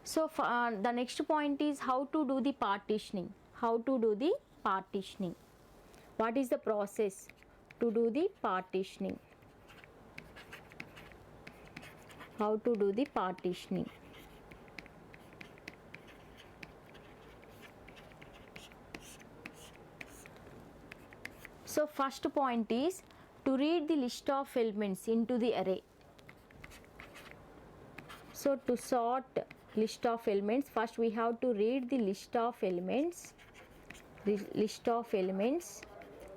So the next point is how to do the partitioning. How to do the partitioning? What is the process to do the partitioning? How to do the partitioning? So first point is to read the list of elements into the array. So to sort list of elements, first we have to read the list of elements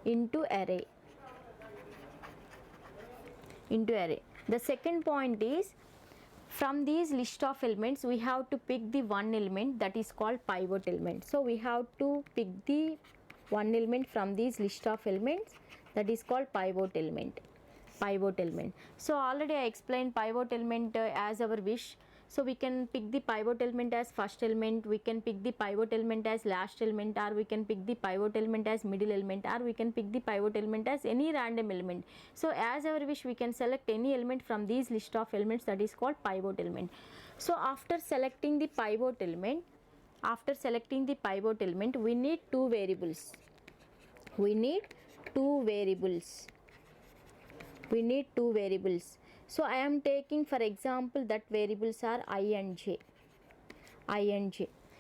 into array. The second point is, from these list of elements we have to pick the one element that is called pivot element. So we have to pick the one element from these list of elements that is called pivot element. So already I explained pivot element as our wish. So we can pick the pivot element as first element, we can pick the pivot element as last element, or we can pick the pivot element as middle element, or we can pick the pivot element as any random element. So as our wish, we can select any element from these list of elements that is called pivot element. So after selecting the pivot element, we need two variables. So I am taking, for example, that variables are I and j.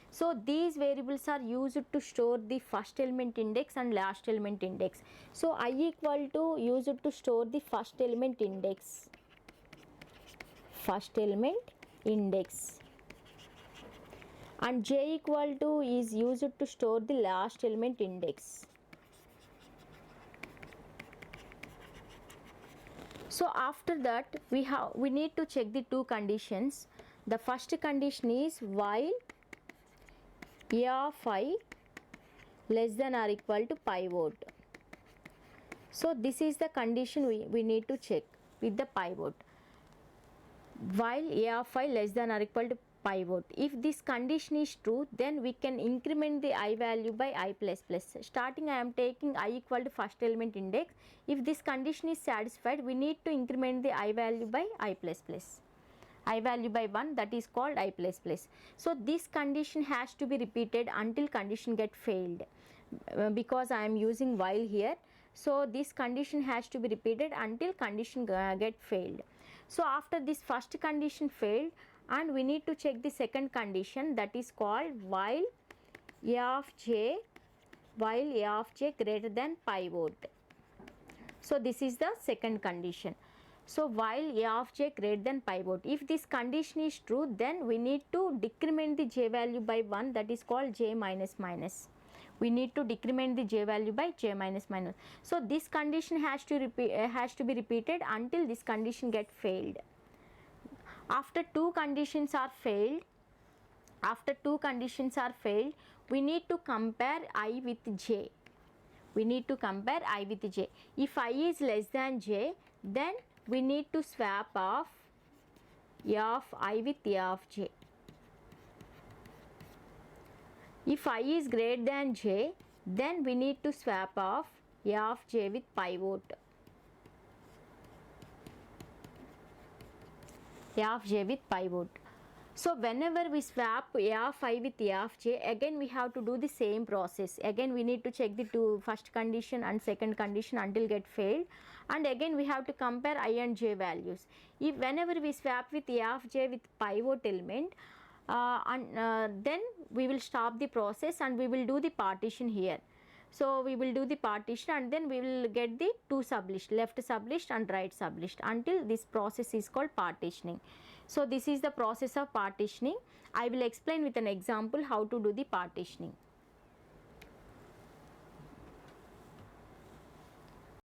So these variables are used to store the first element index and last element index. So I equal to used to store the first element index, and j equal to is used to store the last element index. So after that we need to check the two conditions. The first condition is while a of I less than or equal to pivot. So this is the condition we need to check with the pivot. While a of I less than or equal to pivot. If this condition is true, then we can increment the I value by I plus plus. Starting I am taking I equal to first element index. If this condition is satisfied, we need to increment the I value by I plus plus. I value by 1, that is called I plus plus. So this condition has to be repeated until condition get failed, because I am using while here. So this condition has to be repeated until condition get failed. So after this first condition failed, and we need to check the second condition, that is called while a of j greater than pivot. So this is the second condition. So while a of j greater than pivot, if this condition is true, then we need to decrement the j value by 1, that is called j minus minus. We need to decrement the j value by j minus minus. So this condition has to be repeated until this condition get failed. After two conditions are failed, we need to compare I with j. If I is less than j, then we need to swap off a of I with a of j. If I is greater than j, then we need to swap off a of j with pivot. So whenever we swap a of I with a of j, again we have to do the same process. Again we need to check the two first condition and second condition until get failed, and again we have to compare I and j values. If whenever we swap with a of j with pivot element, then we will stop the process and we will do the partition here. So we will do the partition, and then we will get the two sublist, left sublist and right sublist, until this process is called partitioning. So this is the process of partitioning. I will explain with an example how to do the partitioning.